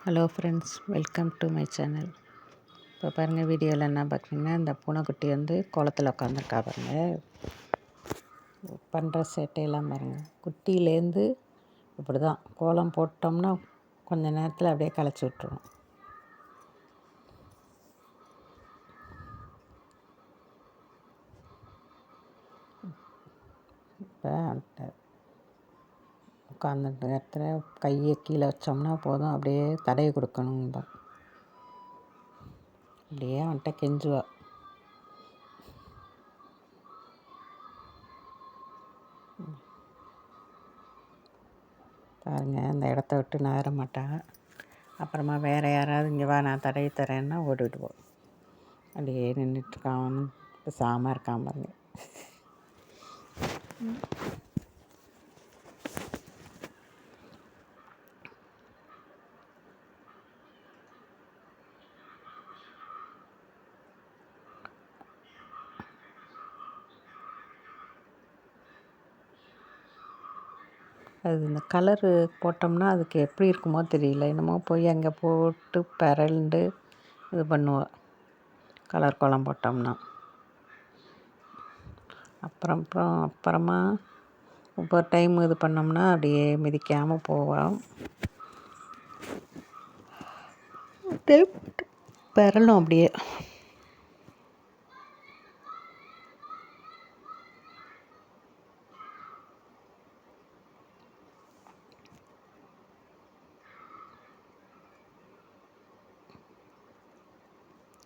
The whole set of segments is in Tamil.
Hello friends, welcome to my channel. இப்போ பாருங்கள், வீடியோவில் என்ன பார்க்குறீங்கன்னா, இந்த பூனைக்குட்டி கோலத்தில் உட்காந்துருக்கா பாருங்கள். பண்ணுற சேட்டையெல்லாம் பாருங்கள். குட்டியிலேருந்து இப்படி தான் கோலம் போட்டோம்னா கொஞ்சம் நேரத்தில் அப்படியே களைச்சி விட்ருவோம். இப்போ உட்காந்துட்டு இடத்துல கையை கீழே வச்சோம்னா போதும், அப்படியே தடவி கொடுக்கணும். அப்படியே அவன்கிட்ட கெஞ்சுவா. பாருங்கள், அந்த இடத்த விட்டு நகர மாட்டான். அப்புறமா வேறு யாராவது இங்கே வா நான் தடவி தரேன்னா ஓடிவிடுவோம். அப்படியே நின்றுட்டுருக்கான், பேசாமல் இருக்கான் பாருங்க. அது இந்த கலரு போட்டோம்னா அதுக்கு எப்படி இருக்குமோ தெரியல, என்னமோ போய் அங்கே போட்டு பரண்டு இது பண்ணுவோம் கலர் கோலம் போட்டோம்னா. அப்புறமா ஒவ்வொரு டைம் இது பண்ணோம்னா அப்படியே மிதிக்காமல் போவோம். பெறலும் அப்படியே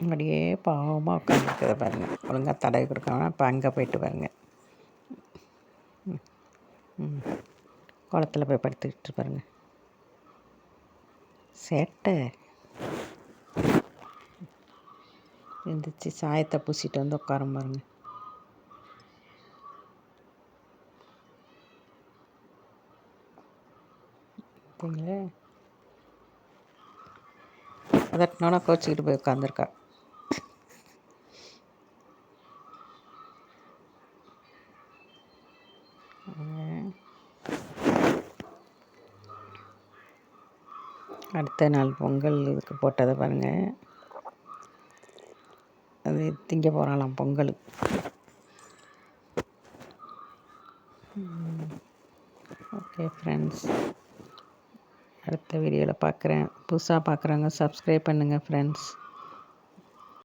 அப்படியே பாவமாக உட்காந்துருக்குற பாருங்கள். ஒழுங்காக தடவி கொடுக்காம இப்போ அங்கே போயிட்டு பாருங்கள், குளத்தில் போய் படுத்துக்கிட்டு பாருங்கள். சேட்டை எழுந்திரிச்சி சாயத்தை பூசிட்டு வந்து உட்காரம் பாருங்கள். பார்த்தீங்களா, அதட்டினோன்னா கோச்சிக்கிட்டு போய் உட்காந்துருக்கா. அடுத்த நாள் பொங்கல் இதுக்கு போட்டதை பாருங்கள். அது திங்க போகிறாளாம் பொங்கல். ஓகே ஃப்ரெண்ட்ஸ், அடுத்த வீடியோவில் பார்க்குறேன். புதுசாக பார்க்குறவங்க சப்ஸ்கிரைப் பண்ணுங்கள் ஃப்ரெண்ட்ஸ்.